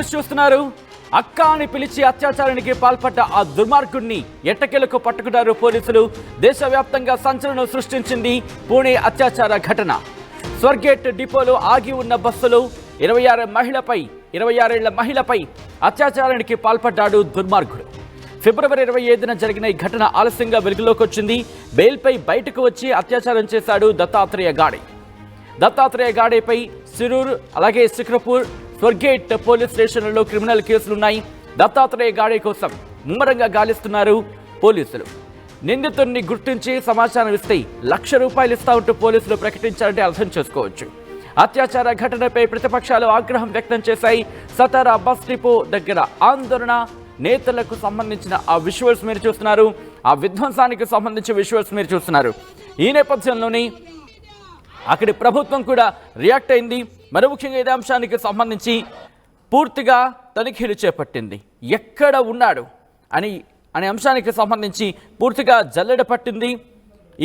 మీరు చూస్తున్నారు. అక్క అని పిలిచి అత్యాచారానికి పాల్పడ్డ ఆ దుర్మార్గుడిని ఎట్టకేలకు పట్టుకున్నారు పోలీసులు. దేశవ్యాప్తంగా సంచలనం సృష్టించింది పూణే అత్యాచార ఘటన. స్వర్గేట్ డిపోలో ఆగి ఉన్న బస్సులో 26 ఏళ్ల మహిళపై అత్యాచారానికి పాల్పడ్డాడు దుర్మార్గుడు. ఫిబ్రవరి 25న జరిగిన ఈ ఘటన ఆలస్యంగా వెలుగులోకి వచ్చింది. బెయిల్పై బయటకు వచ్చి అత్యాచారం చేశాడు దత్తాత్రేయ గాడేపై సిరూర్ అలాగే సిక్రపూర్ స్వర్గేట్ పోలీస్ స్టేషన్లలో క్రిమినల్ కేసులున్నాయి. దత్తాత్రేయ గాడే కోసం ముమ్మరంగా గాలిస్తున్నారు పోలీసులు. నిందితుడిని గుర్తించి సమాచారం ఇస్తే ₹1,00,000 ఇస్తా ఉంటూ పోలీసులు ప్రకటించారంటే అర్థం చేసుకోవచ్చు. అత్యాచార ఘటనపై ప్రతిపక్షాలు ఆగ్రహం వ్యక్తం చేశాయి. సతారా బస్ డిపో దగ్గర ఆందోళన నేతలకు సంబంధించిన ఆ విజువల్స్ మీరు చూస్తున్నారు. ఆ విధ్వంసానికి సంబంధించిన విజువల్స్ మీరు చూస్తున్నారు. ఈ నేపథ్యంలోని అక్కడి ప్రభుత్వం కూడా రియాక్ట్ అయింది. మరి ముఖ్యంగా ఇదే అంశానికి సంబంధించి పూర్తిగా తనిఖీలు చేపట్టింది. ఎక్కడ ఉన్నాడు అనే అంశానికి సంబంధించి పూర్తిగా జల్లెడ పట్టింది.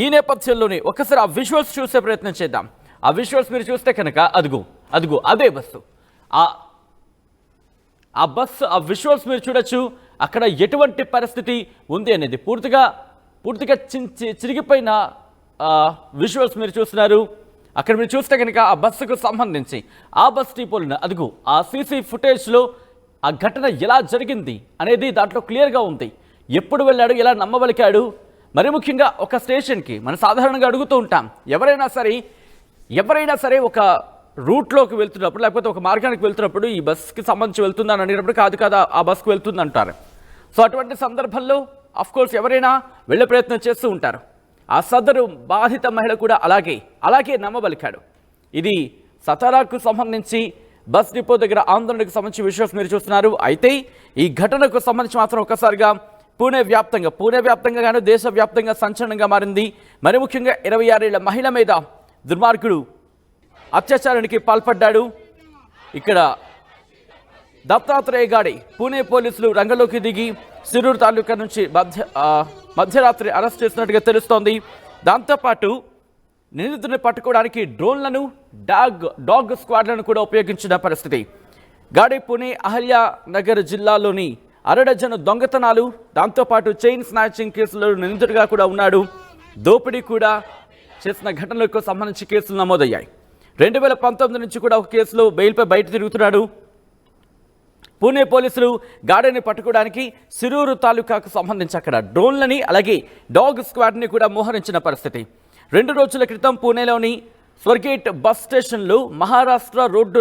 ఈ నేపథ్యంలోనే ఒకసారి ఆ విజువల్స్ చూసే ప్రయత్నం చేద్దాం. ఆ విజువల్స్ మీరు చూస్తే కనుక అదిగో అదే బస్సు. ఆ బస్సు ఆ విజువల్స్ మీరు చూడొచ్చు. అక్కడ ఎటువంటి పరిస్థితి ఉంది అనేది పూర్తిగా చిరిగిపోయిన విజువల్స్ మీరు చూస్తున్నారు. అక్కడ మీరు చూస్తే కనుక ఆ బస్సుకు సంబంధించి ఆ బస్ డిపోలో అదిగో ఆ సీసీ ఫుటేజ్లో ఆ ఘటన ఎలా జరిగింది అనేది దాంట్లో క్లియర్గా ఉంది. ఎప్పుడు వెళ్ళాడు, ఎలా నమ్మబలికాడు. మరి ముఖ్యంగా ఒక స్టేషన్కి మనం సాధారణంగా అడుగుతూ ఉంటాం, ఎవరైనా సరే ఒక రూట్లోకి వెళ్తున్నప్పుడు లేకపోతే ఒక మార్గానికి వెళ్తున్నప్పుడు ఈ బస్కి సంబంధించి వెళ్తుందని అడిగినప్పుడు కాదు ఆ బస్కు వెళ్తుంది అంటారు. సో అటువంటి సందర్భంలో అఫ్కోర్స్ ఎవరైనా వెళ్ళే ప్రయత్నం చేస్తూ ఉంటారు. ఆ సదరు బాధిత మహిళ కూడా అలాగే నమ్మబలికాడు. ఇది సతారాకు సంబంధించి బస్ డిపో దగ్గర ఆందోళనకు సంబంధించి విషయాలు మీరు చూస్తున్నారు. అయితే ఈ ఘటనకు సంబంధించి మాత్రం ఒక్కసారిగా పూణే వ్యాప్తంగా గాను దేశవ్యాప్తంగా సంచలనంగా మారింది. మరి ముఖ్యంగా 26 ఏళ్ల మహిళ మీద దుర్మార్గుడు అత్యాచారానికి పాల్పడ్డాడు. ఇక్కడ దత్తాత్రేయ గాడే పూణే పోలీసులు రంగంలోకి దిగి సిరూర్ తాలూకా నుంచి మధ్యరాత్రి అరెస్ట్ చేసినట్టుగా తెలుస్తోంది. దాంతోపాటు నిందితుడిని పట్టుకోవడానికి డ్రోన్లను డాగ్ స్క్వాడ్లను కూడా ఉపయోగించిన పరిస్థితి. గాడే పూణే అహల్యానగర్ జిల్లాలోని 6 డజను దొంగతనాలు, దాంతోపాటు చైన్ స్నాచింగ్ కేసులో నిందితుడిగా కూడా ఉన్నాడు. దోపిడీ కూడా చేసిన ఘటనలకు సంబంధించి కేసులు నమోదయ్యాయి. 2019 నుంచి కూడా ఒక కేసులో బెయిల్పై బయట తిరుగుతున్నాడు. పూణే పోలీసులు గాడేని పట్టుకోవడానికి సిరూరు తాలూకాకు సంబంధించి అక్కడ డ్రోన్లని అలాగే డాగ్ స్క్వాడ్ని కూడా మోహరించిన పరిస్థితి. 2 రోజుల క్రితం పూణేలోని స్వర్గేట్ బస్ స్టేషన్లో మహారాష్ట్ర రోడ్డు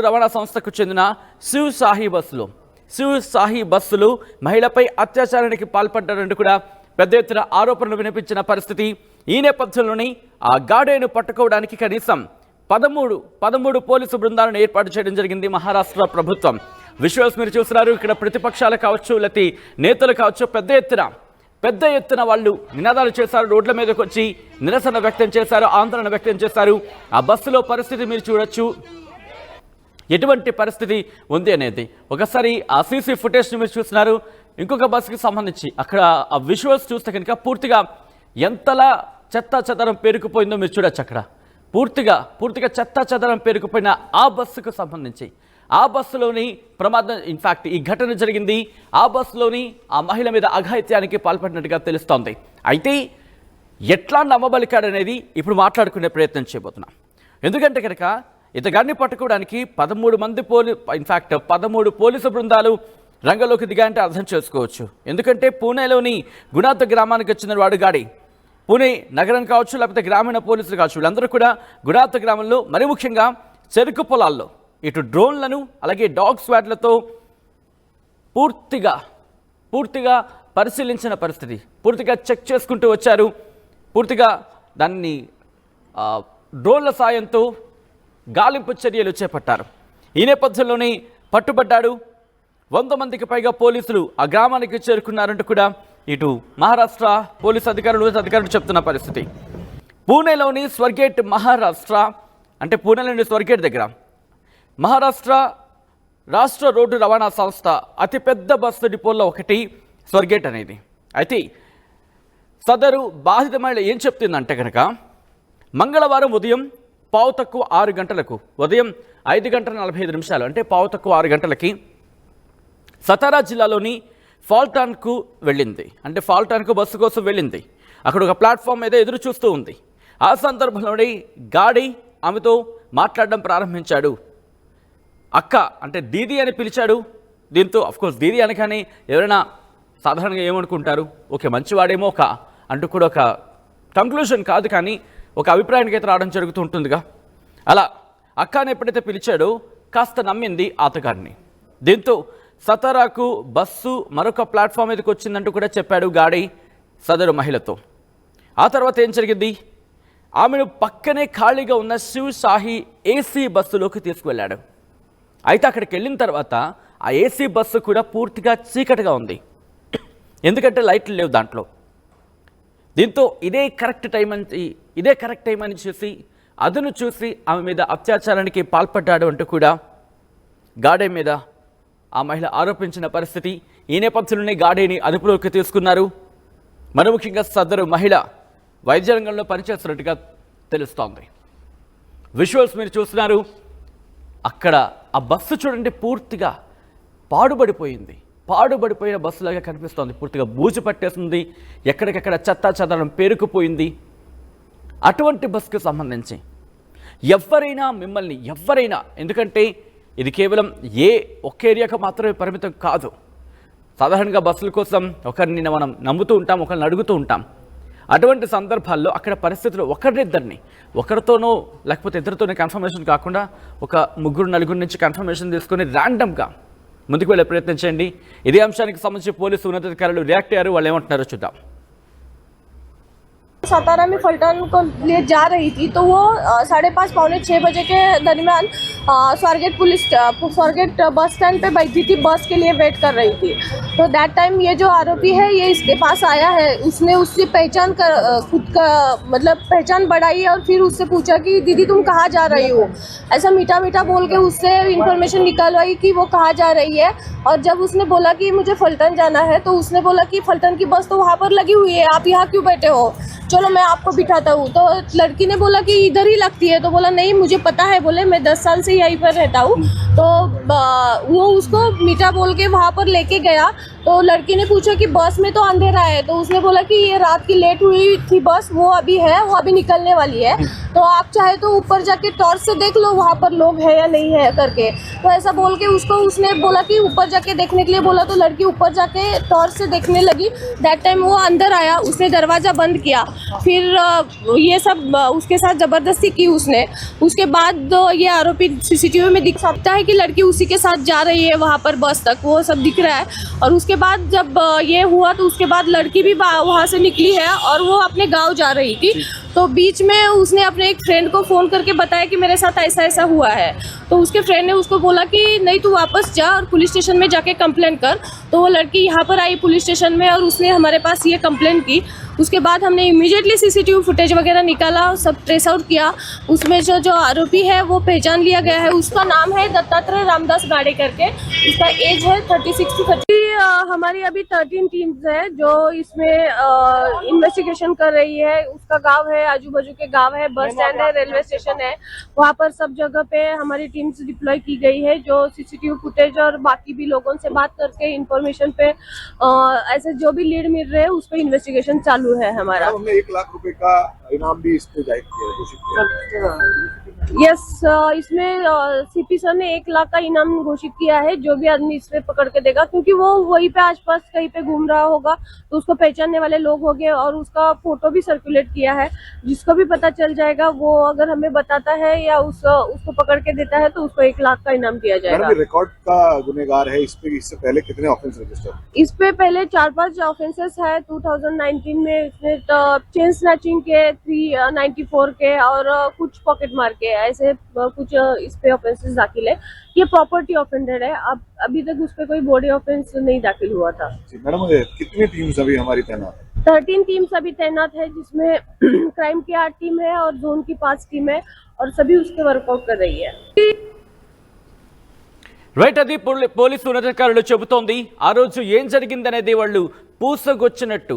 రవాణా సంస్థకు చెందిన శివ్ సాహి బస్సులు మహిళపై అత్యాచారానికి పాల్పడ్డారంటూ కూడా పెద్ద ఎత్తున ఆరోపణలు వినిపించిన పరిస్థితి. ఈ నేపథ్యంలోని ఆ గాడేను పట్టుకోవడానికి కనీసం 13 పోలీసు బృందాలను ఏర్పాటు చేయడం జరిగింది మహారాష్ట్ర ప్రభుత్వం. విజువల్స్ మీరు చూస్తున్నారు. ఇక్కడ ప్రతిపక్షాలు కావచ్చు, లేకపోతే నేతలు కావచ్చు, పెద్ద ఎత్తున వాళ్ళు నినాదాలు చేశారు. రోడ్ల మీదకి వచ్చి నిరసన వ్యక్తం చేశారు, ఆందోళన వ్యక్తం చేశారు. ఆ బస్సులో పరిస్థితి మీరు చూడొచ్చు, ఎటువంటి పరిస్థితి ఉంది అనేది. ఒకసారి ఆ సీసీ ఫుటేజ్ని మీరు చూస్తున్నారు. ఇంకొక బస్సుకి సంబంధించి అక్కడ ఆ విజువల్స్ చూస్తే కనుక పూర్తిగా ఎంతలా చెత్త చెదరం పేరుకుపోయిందో మీరు చూడొచ్చు. అక్కడ పూర్తిగా చెత్త చెదరం పేరుకుపోయిన ఆ బస్సుకు సంబంధించి ఆ బస్సులోని ప్రమాదం, ఇన్ఫ్యాక్ట్ ఈ ఘటన జరిగింది ఆ బస్సులోని ఆ మహిళ మీద అఘాయిత్యానికి పాల్పడినట్టుగా తెలుస్తోంది. అయితే ఎట్లా నమ్మబలికాడనేది ఇప్పుడు మాట్లాడుకునే ప్రయత్నం చేయబోతున్నాం. ఎందుకంటే కనుక ఇతగాడిని పట్టుకోవడానికి 13 పోలీసు బృందాలు రంగంలోకి దిగాయంటే అర్థం చేసుకోవచ్చు. ఎందుకంటే పూణేలోని గుణాత గ్రామానికి వచ్చిన వాడు గాడి. పూణే నగరం కావచ్చు, లేకపోతే గ్రామీణ పోలీసులు కావచ్చు, వీళ్ళందరూ కూడా గుణాత గ్రామంలో మరి ముఖ్యంగా చెరుకు పొలాల్లో ఇటు డ్రోన్లను అలాగే డాగ్ స్క్వాడ్లతో పూర్తిగా పరిశీలించిన పరిస్థితి. పూర్తిగా చెక్ చేసుకుంటూ వచ్చారు. పూర్తిగా దాన్ని డ్రోన్ల సాయంతో గాలింపు చర్యలు చేపట్టారు. ఈ నేపథ్యంలోనే పట్టుబడ్డాడు. 100 మందికి పైగా పోలీసులు ఆ గ్రామానికి చేరుకున్నారంటూ కూడా ఇటు మహారాష్ట్ర పోలీసు అధికారులు చెప్తున్న పరిస్థితి. పూణేలోని స్వర్గేట్ అంటే పూణేలోని స్వర్గేట్ దగ్గర మహారాష్ట్ర రాష్ట్ర రోడ్డు రవాణా సంస్థ అతిపెద్ద బస్సు డిపోల్లో ఒకటి స్వర్గేట్ అనేది. అయితే సదరు బాధిత మహిళ ఏం చెప్తుందంటే కనుక మంగళవారం ఉదయం పావు తక్కువ 6 గంటలకు, ఉదయం 5:45 అంటే పావు తక్కువ 6 గంటలకి సతారా జిల్లాలోని ఫాల్టాన్కు వెళ్ళింది. అంటే ఫాల్టాన్కు బస్సు కోసం వెళ్ళింది. అక్కడ ఒక ప్లాట్ఫామ్ మీద ఎదురు చూస్తూ ఉంది. ఆ సందర్భంలోనే గాడి ఆమెతో మాట్లాడడం ప్రారంభించాడు. అక్క అంటే దీది అని పిలిచాడు. దీంతో అఫ్కోర్స్ దీది అనగానే ఎవరైనా సాధారణంగా ఏమనుకుంటారు, ఓకే మంచివాడేమో ఒక అంటూ కూడా ఒక కంక్లూజన్ కాదు, కానీ ఒక అభిప్రాయానికి అయితే రావడం జరుగుతూ ఉంటుందిగా. అలా అక్క అని ఎప్పుడైతే పిలిచాడో కాస్త నమ్మింది ఆతగాడిని. దీంతో సతారాకు బస్సు మరొక ప్లాట్ఫామ్ మీదకి వచ్చిందంటూ కూడా చెప్పాడు గాడి సదరు మహిళతో. ఆ తర్వాత ఏం జరిగింది, ఆమెను పక్కనే ఖాళీగా ఉన్న శివ్ సాహి ఏసీ బస్సులోకి తీసుకువెళ్ళాడు. అయితే అక్కడికి వెళ్ళిన తర్వాత ఆ ఏసీ బస్సు కూడా పూర్తిగా చీకటిగా ఉంది, ఎందుకంటే లైట్లు లేవు దాంట్లో. దీంతో ఇదే కరెక్ట్ టైం అని చూసి అదును చూసి ఆమె మీద అత్యాచారానికి పాల్పడ్డాడు అంటూ కూడా గాడే మీద ఆ మహిళ ఆరోపించిన పరిస్థితి. ఈ నేపథ్యంలోనే గాడేని అదుపులోకి తీసుకున్నారు. మరి ముఖ్యంగా సదరు మహిళ వైద్య రంగంలో పనిచేస్తున్నట్టుగా తెలుస్తోంది. విజువల్స్ మీరు చూస్తున్నారు. అక్కడ ఆ బస్సు చూడండి, పూర్తిగా పాడుబడిపోయిన బస్సులాగా కనిపిస్తోంది. పూర్తిగా బూజు పట్టేస్తుంది, ఎక్కడికక్కడ చెత్తా చెదారం పేరుకుపోయింది. అటువంటి బస్సుకు సంబంధించి ఎవరైనా ఎందుకంటే ఇది కేవలం ఒక్క ఏరియాకు మాత్రమే పరిమితం కాదు. సాధారణంగా బస్సుల కోసం ఒకరిని మనం నమ్ముతూ ఉంటాం, ఒకరిని అడుగుతూ ఉంటాం. అటువంటి సందర్భాల్లో అక్కడ పరిస్థితులు ఒకరితోనో లేకపోతే ఇద్దరితోనే కన్ఫర్మేషన్ కాకుండా ఒక 3-4 నుంచి కన్ఫర్మేషన్ తీసుకొని ర్యాండమ్గా ముందుకు వెళ్ళే ప్రయత్నం చేయండి. ఇదే అంశానికి సంబంధించి పోలీసు ఉన్నతాధికారులు రియాక్ట్ అయ్యారు. వాళ్ళు ఏమంటున్నారో చూద్దాం. सतारा में फलटन को लिए जा रही थी, तो वो 5:30 पौने 6 बजे के दरमियान स्वारगेट बस स्टैंड पे बैठी थी, बस के लिए वेट कर रही थी। तो दैट टाइम ये जो आरोपी है ये इसके पास आया है। उसने उससे पहचान कर खुद का मतलब पहचान बढ़ाई और फिर उससे पूछा कि दीदी तुम कहाँ जा रही हो, ऐसा मीठा बोल के उससे इन्फॉर्मेशन निकालवाई कि वो कहाँ जा रही है। और जब उसने बोला कि मुझे फलटन जाना है, तो उसने बोला कि फलटन की बस तो वहाँ पर लगी हुई है, आप यहाँ क्यों बैठे हो, चलो मैं आपको बिठाता हूँ। तो लड़की ने बोला कि इधर ही लगती है। तो बोला नहीं मुझे पता है, बोले मैं 10 साल से यहीं पर रहता हूँ। तो वो उसको मीठा बोल के वहाँ पर लेके गया। तो लड़की ने पूछा कि बस में तो अंधेरा है। तो उसने बोला कि ये रात की लेट हुई थी बस, वो अभी है, वो अभी निकलने वाली है, तो आप चाहे तो ऊपर जाके टॉर्च से देख लो वहाँ पर लोग है या नहीं है करके। तो ऐसा बोल के उसने बोला कि ऊपर जाके देखने के लिए बोला। तो लड़की ऊपर जाके टॉर्च से देखने लगी। दैट टाइम वो अंदर आया, उसने दरवाज़ा बंद किया, फिर ये सब उसके साथ ज़बरदस्ती की उसने। उसके बाद ये आरोपी सीसीटीवी में दिख सकता है कि लड़की उसी के साथ जा रही है वहाँ पर बस तक, वो सब दिख रहा है। और उसके बाद जब ये हुआ तो उसके बाद लड़की भी वहाँ से निकली है और वो अपने गाँव जा रही थी। तो बीच में उसने अपने एक फ्रेंड को फ़ोन करके बताया कि मेरे साथ ऐसा हुआ है। तो उसके फ्रेंड ने उसको बोला कि नहीं तू वापस जा और पुलिस स्टेशन में जाके कंप्लेंट कर। तो वो लड़की यहाँ पर आई पुलिस स्टेशन में और उसने हमारे पास ये कंप्लेंट की। उसके बाद हमने इमीडिएटली सीसीटीवी फुटेज वगैरह निकाला, सब ट्रेस आउट किया। उसमें जो आरोपी है वो पहचान लिया गया है। उसका नाम है दत्तात्रेय रामदास गाड़े करके, उसका एज है 36 to 30। हमारी अभी 13 टीम्स है जो इसमें इन्वेस्टिगेशन कर रही है। उसका गांव है, आजू बाजू के गांव है, बस स्टैंड है, रेलवे स्टेशन है, वहाँ पर सब जगह पे हमारी टीम्स डिप्लॉय की गई है। जो सीसीटीवी फुटेज और बाकी भी लोगों से बात करके इंफॉर्मेशन पे ऐसे जो भी लीड मिल रहे हैं उस पर इन्वेस्टिगेशन चालू है हमारा। हमने 1 लाख रुपए का इनाम भी इस पे जाहिर किया है, घोषित किया है। यस, इसमें सीपी सर ने 1 लाख का इनाम घोषित किया है जो भी आदमी इस पे पकड़ के देगा, क्योंकि वो वहीं पे आसपास कहीं पे घूम रहा होगा तो उसको पहचानने वाले लोग होंगे। और उसका फोटो भी सर्कुलेट किया है, जिसको भी पता चल जाएगा वो अगर हमें बताता है या उसको पकड़ के देता है तो उसको 1 लाख का इनाम दिया जाएगा। रिकॉर्ड का गुनहगार है इस पे, इससे पहले कितने ऑफेंस रजिस्टर? इस पे पहले 4-5 ऑफेंसेस है। 2019 में इसने चेन स्नैचिंग के 394 के और कुछ पॉकेट मार के ऐसे कुछ इस पे ऑफेंसेस दाखिल है। ये प्रॉपर्टी ऑफेंडर है। अब अभी तक उस पे कोई बॉडी ऑफेंस नहीं दाखिल हुआ था। मैडम कितनी टीम्स अभी हमारी तैनात है? 13 टीम्स अभी तैनात है, जिसमें क्राइम की 8 टीम है और जोन की 5 टीम है और सभी उसके वर्कआउट कर रही है। రైట్, అది పోలీసు ఉన్నతాధికారులు చెబుతోంది. ఆ రోజు ఏం జరిగిందనేది వాళ్ళు పూసగుచ్చినట్టు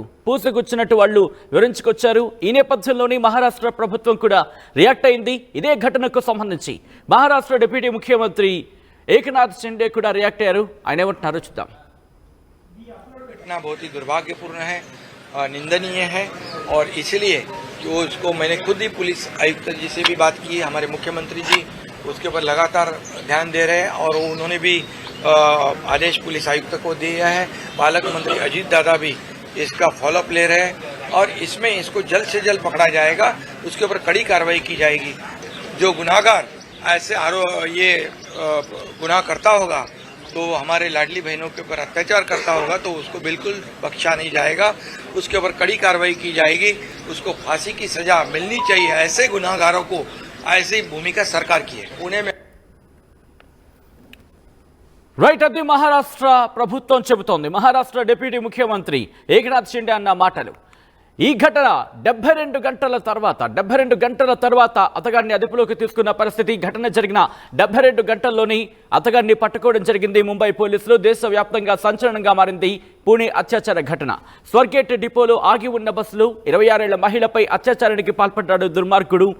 వాళ్ళు వివరించుకొచ్చారు. ఈ నేపథ్యంలోని మహారాష్ట్ర ప్రభుత్వం కూడా రియాక్ట్ అయింది. ఇదే ఘటనకు సంబంధించి మహారాష్ట్ర డిప్యూటీ ముఖ్యమంత్రి ఏకనాథ్ షిండే కూడా రియాక్ట్ అయ్యారు. ఆయన ఏమంటున్నారో చూద్దాం. घटना बहुत ही दुर्भाग्यपूर्ण है, निंदनीय है और इसलिए जो उसको मैंने खुद ही पुलिस आयुक्त जी से भी बात की, हमारे मुख्यमंत्री जी उसके ऊपर लगातार ध्यान दे रहे हैं और उन्होंने भी आदेश पुलिस आयुक्त को दिया है। पालक मंत्री अजीत दादा भी इसका फॉलोअप ले रहे हैं और इसमें इसको जल्द से जल्द पकड़ा जाएगा, उसके ऊपर कड़ी कार्रवाई की जाएगी। जो गुनाहगार ऐसे ये गुनाह करता होगा तो हमारे लाडली बहनों के ऊपर अत्याचार करता होगा तो उसको बिल्कुल बख्शा नहीं जाएगा, उसके ऊपर कड़ी कार्रवाई की जाएगी, उसको फांसी की सजा मिलनी चाहिए। ऐसे गुनाहगारों को ऐसी भूमिका सरकार की है। पुणे में రైట్, అది మహారాష్ట్ర ప్రభుత్వం చెబుతోంది. మహారాష్ట్ర డిప్యూటీ ముఖ్యమంత్రి ఏకనాథ్ షిండే అన్న మాటలు. ఈ ఘటన 72 గంటల తర్వాత అతగాడిని అదుపులోకి తీసుకున్న పరిస్థితి. ఘటన జరిగిన 72 గంటల్లోని అతగాడిని పట్టుకోవడం జరిగింది ముంబై పోలీసులు. దేశవ్యాప్తంగా సంచలనంగా మారింది పూణే అత్యాచార ఘటన. స్వర్గేట్ డిపోలో ఆగి ఉన్న బస్సులు 26 ఏళ్ల మహిళపై అత్యాచారానికి పాల్పడ్డాడు దుర్మార్గుడు.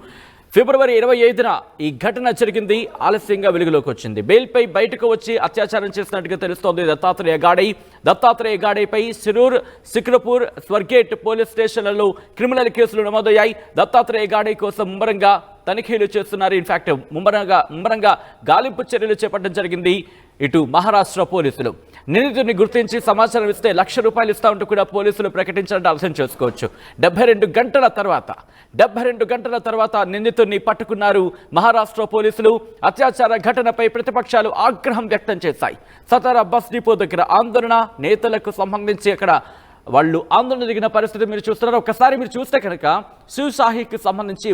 ఫిబ్రవరి 25న ఈ ఘటన జరిగింది. ఆలస్యంగా వెలుగులోకి వచ్చింది. బెయిల్పై బయటకు వచ్చి అత్యాచారం చేసినట్టుగా తెలుస్తోంది దత్తాత్రేయ గాడేపై సిరూర్, సిక్రపూర్, స్వర్గేట్ పోలీస్ స్టేషన్లలో క్రిమినల్ కేసులు నమోదయ్యాయి. దత్తాత్రేయ గాడే కోసం ముమ్మరంగా తనిఖీలు చేస్తున్నారు. ఇన్ఫాక్ట్ ముమ్మరంగా గాలింపు చర్యలు చేపట్టడం జరిగింది ఇటు మహారాష్ట్ర పోలీసులు. నిందితుడిని గుర్తించి సమాచారం ఇస్తే ₹1,00,000 ఇస్తామంటూ కూడా పోలీసులు ప్రకటించాలంటే అర్థం చేసుకోవచ్చు. 72 గంటల తర్వాత నిందితుడిని పట్టుకున్నారు మహారాష్ట్ర పోలీసులు. అత్యాచార ఘటనపై ప్రతిపక్షాలు ఆగ్రహం వ్యక్తం చేశాయి. సతారా బస్ డిపో దగ్గర ఆందోళన, నేతలకు సంబంధించి అక్కడ వాళ్ళు ఆందోళన దిగిన పరిస్థితి మీరు చూస్తున్నారు. ఒకసారి మీరు చూస్తే కనుక శివసాహికి సంబంధించి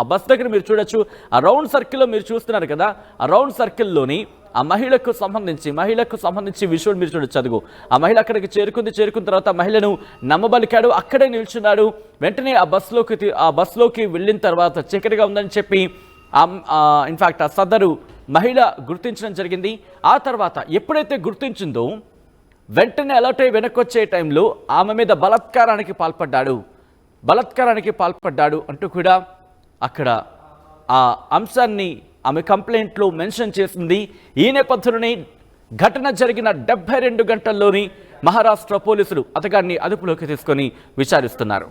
ఆ బస్ దగ్గర మీరు చూడొచ్చు. ఆ రౌండ్ సర్కిల్లో మీరు చూస్తున్నారు కదా, ఆ రౌండ్ సర్కిల్లోని ఆ మహిళకు సంబంధించి విజువల్ మీరు చూడొచ్చు. అదుగు ఆ మహిళ అక్కడికి చేరుకున్న తర్వాత మహిళను నమ్మబలికాడు, అక్కడే నిల్చున్నాడు. వెంటనే ఆ బస్లోకి వెళ్ళిన తర్వాత చీకటిగా ఉందని చెప్పి ఇన్ఫాక్ట్ ఆ సదరు మహిళ గుర్తించడం జరిగింది. ఆ తర్వాత ఎప్పుడైతే గుర్తించిందో వెంటనే అలర్ట్ అయి వెనక్కొచ్చే టైంలో ఆమె మీద బలాత్కారానికి పాల్పడ్డాడు అంటూ కూడా అక్కడ ఆ అంశాన్ని ఆమె కంప్లైంట్లో మెన్షన్ చేసింది. ఈ నేపథ్యంలోనే ఘటన జరిగిన 72 గంటల్లోని మహారాష్ట్ర పోలీసులు అతగాన్ని అదుపులోకి తీసుకొని విచారిస్తున్నారు.